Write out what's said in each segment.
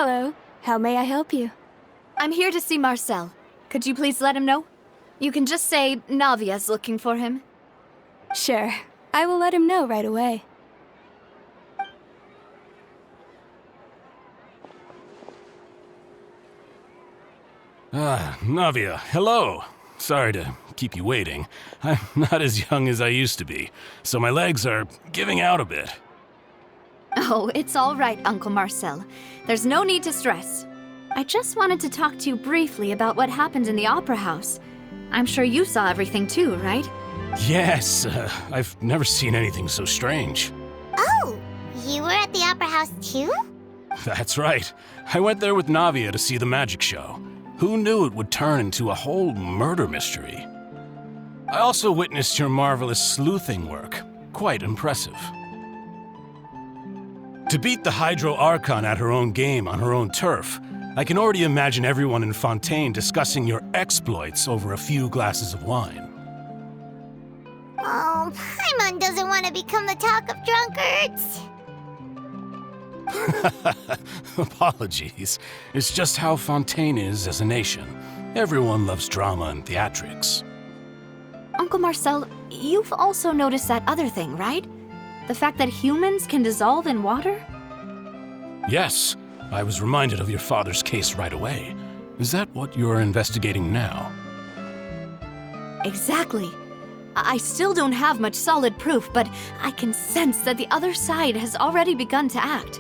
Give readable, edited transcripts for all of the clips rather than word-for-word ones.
Hello. How may I help you? I'm here to see Marcel. Could you please let him know? You can just say Navia's looking for him. Sure. I will let him know right away. Navia, hello. Sorry to keep you waiting. I'm not as young as I used to be, so my legs are giving out a bit. Oh, it's all right, Uncle Marcel. There's no need to stress. I just wanted to talk to you briefly about what happened in the Opera House. I'm sure you saw everything too, right? Yes, I've never seen anything so strange. Oh, you were at the Opera House too? That's right. I went there with Navia to see the magic show. Who knew it would turn into a whole murder mystery? I also witnessed your marvelous sleuthing work. Quite impressive. To beat the Hydro Archon at her own game on her own turf, I can already imagine everyone in Fontaine discussing your exploits over a few glasses of wine. Oh, Paimon doesn't want to become the talk of drunkards. Apologies. It's just how Fontaine is as a nation. Everyone loves drama and theatrics. Uncle Marcel, you've also noticed that other thing, right? The fact that humans can dissolve in water? Yes, I was reminded of your father's case right away. Is that what you're investigating now? Exactly. I still don't have much solid proof, but I can sense that the other side has already begun to act.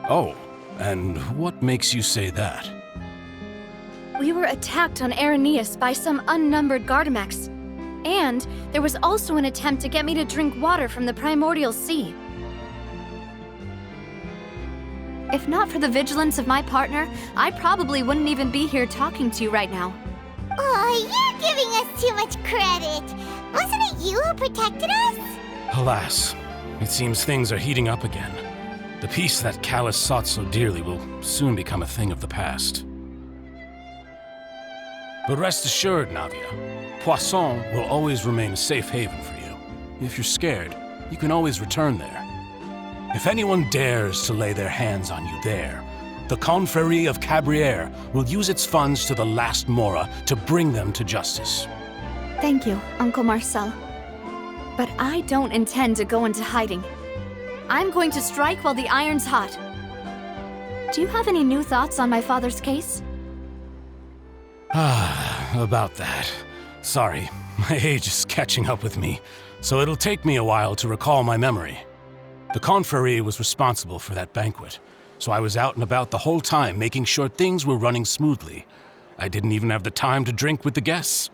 Oh, and what makes you say that? We were attacked on Araneus by some unnumbered Gardamex. And there was also an attempt to get me to drink water from the primordial sea. If not for the vigilance of my partner, I probably wouldn't even be here talking to you right now. Oh, you're giving us too much credit. Wasn't it you who protected us? Alas, it seems things are heating up again. The peace that Callus sought so dearly will soon become a thing of the past. But rest assured, Navia, Poisson will always remain a safe haven for you. If you're scared, you can always return there. If anyone dares to lay their hands on you there, the Confrérie of Cabrières will use its funds to the last Mora to bring them to justice. Thank you, Uncle Marcel. But I don't intend to go into hiding. I'm going to strike while the iron's hot. Do you have any new thoughts on my father's case? About that. Sorry, my age is catching up with me, so it'll take me a while to recall my memory. The Confrérie was responsible for that banquet, so I was out and about the whole time making sure things were running smoothly. I didn't even have the time to drink with the guests.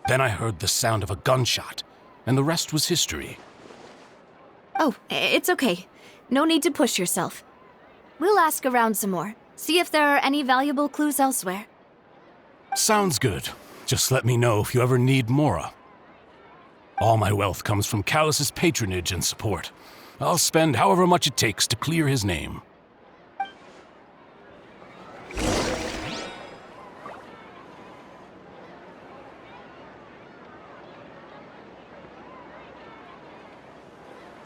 Then I heard the sound of a gunshot, and the rest was history. Oh, it's okay. No need to push yourself. We'll ask around some more, see if there are any valuable clues elsewhere. Sounds good. Just let me know if you ever need Mora. All my wealth comes from Callus's patronage and support. I'll spend however much it takes to clear his name.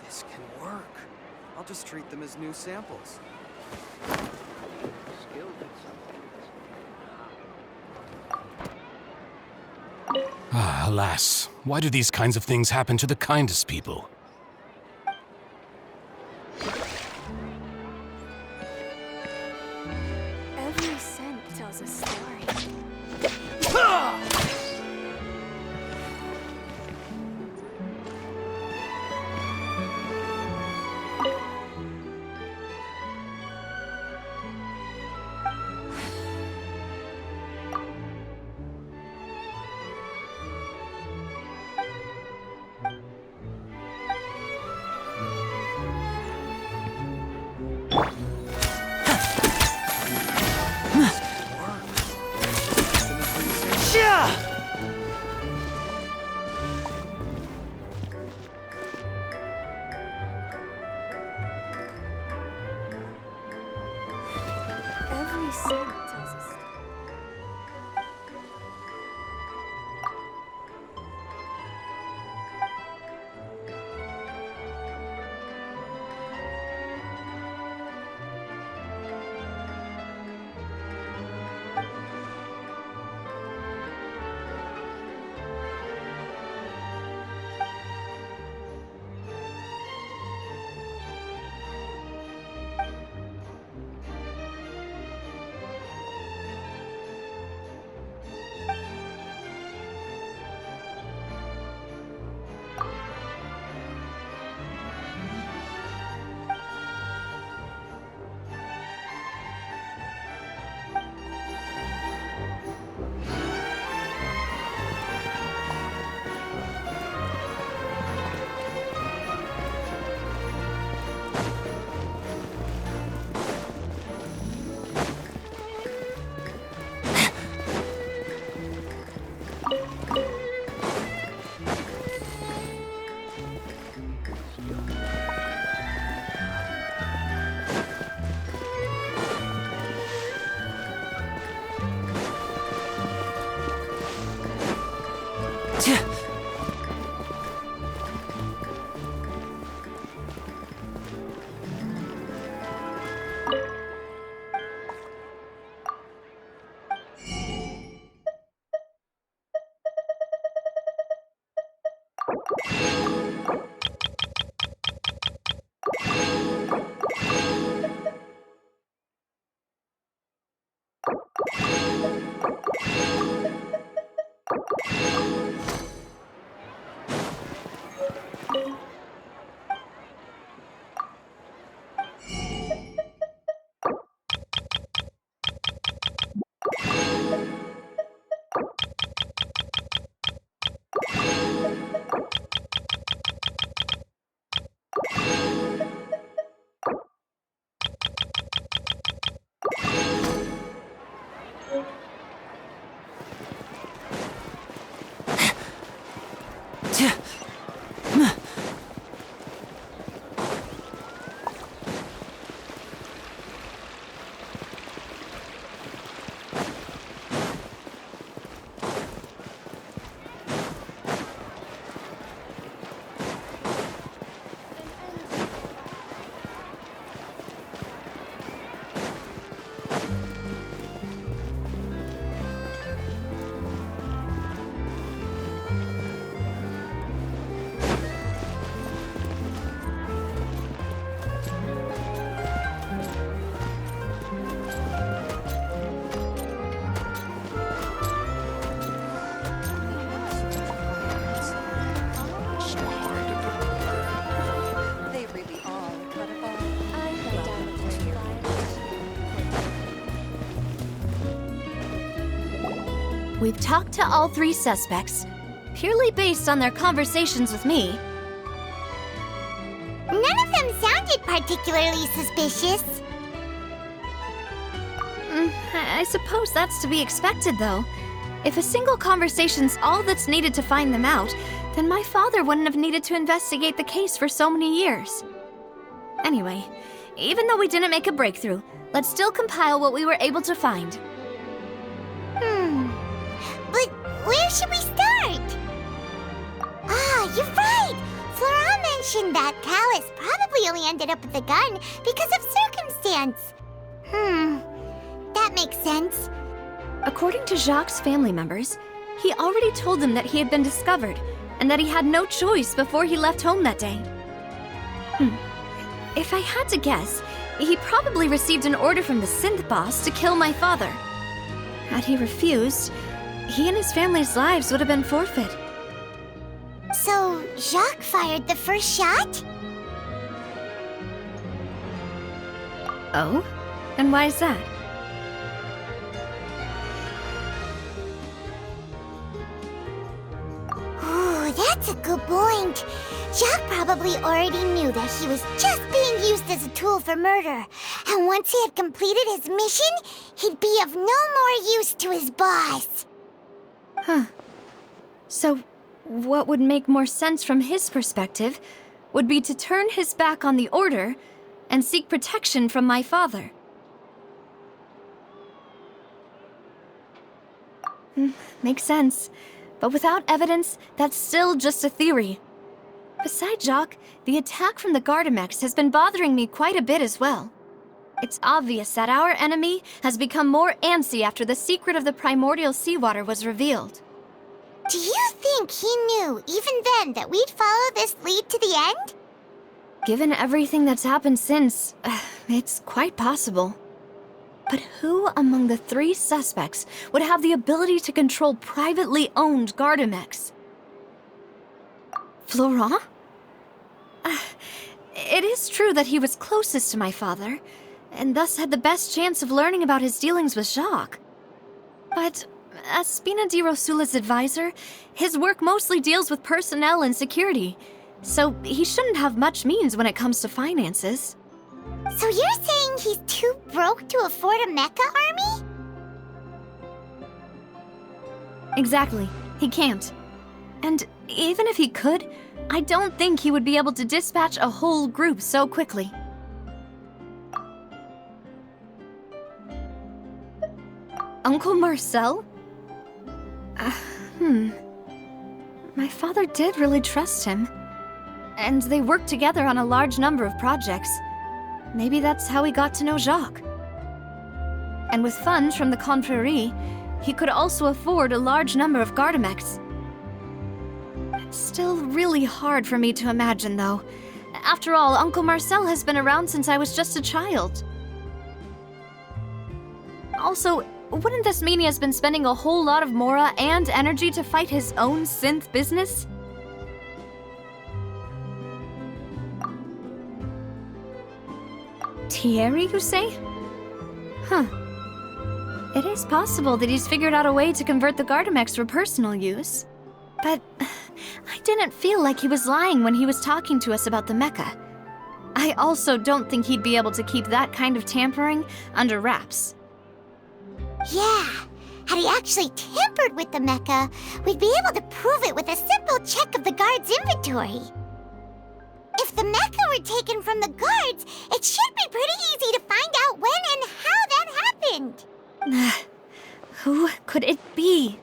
This can work. I'll just treat them as new samples. Alas, why do these kinds of things happen to the kindest people? Every scent tells a story. Every scent tells a story. They really are incredible. We've talked to all three suspects, purely based on their conversations with me. None of them sounded particularly suspicious. I suppose that's to be expected, though. If a single conversation's all that's needed to find them out, then my father wouldn't have needed to investigate the case for so many years. Anyway, even though we didn't make a breakthrough, let's still compile what we were able to find. But where should we start? Ah, you're right! Flora mentioned that Callus probably only ended up with the gun because of circumstance. That makes sense. According to Jacques' family members, he already told them that he had been discovered and that he had no choice before he left home that day. If I had to guess, he probably received an order from the synth boss to kill my father. Had he refused, he and his family's lives would have been forfeit. So, Jacques fired the first shot? Oh? And why is that? Ooh, that's a good point. Jacques probably already knew that he was just being used as a tool for murder. And once he had completed his mission, he'd be of no more use to his boss. So, what would make more sense from his perspective would be to turn his back on the Order and seek protection from my father. Makes sense. But without evidence, that's still just a theory. Besides Jacques, the attack from the Gardamex has been bothering me quite a bit as well. It's obvious that our enemy has become more antsy after the secret of the primordial seawater was revealed. Do you think he knew, even then, that we'd follow this lead to the end? Given everything that's happened since, it's quite possible. But who among the three suspects would have the ability to control privately owned Gardamex? Florent? It is true that he was closest to my father, and thus had the best chance of learning about his dealings with Jacques. But as Spina di Rosula's advisor, his work mostly deals with personnel and security, so he shouldn't have much means when it comes to finances. So you're saying he's too broke to afford a mecha army? Exactly. He can't. And even if he could, I don't think he would be able to dispatch a whole group so quickly. Uncle Marcel? My father did really trust him. And they worked together on a large number of projects. Maybe that's how he got to know Jacques. And with funds from the Confrérie, he could also afford a large number of Gardamex. Still really hard for me to imagine, though. After all, Uncle Marcel has been around since I was just a child. Also, wouldn't this mean he has been spending a whole lot of mora and energy to fight his own synth business? Thierry, you say? Huh. It is possible that he's figured out a way to convert the Gardamex for personal use. But I didn't feel like he was lying when he was talking to us about the mecha. I also don't think he'd be able to keep that kind of tampering under wraps. Yeah, had he actually tampered with the mecha, we'd be able to prove it with a simple check of the guard's inventory. If the mecha were taken from the guards, it should be pretty easy to find out when and how that happened. Who could it be?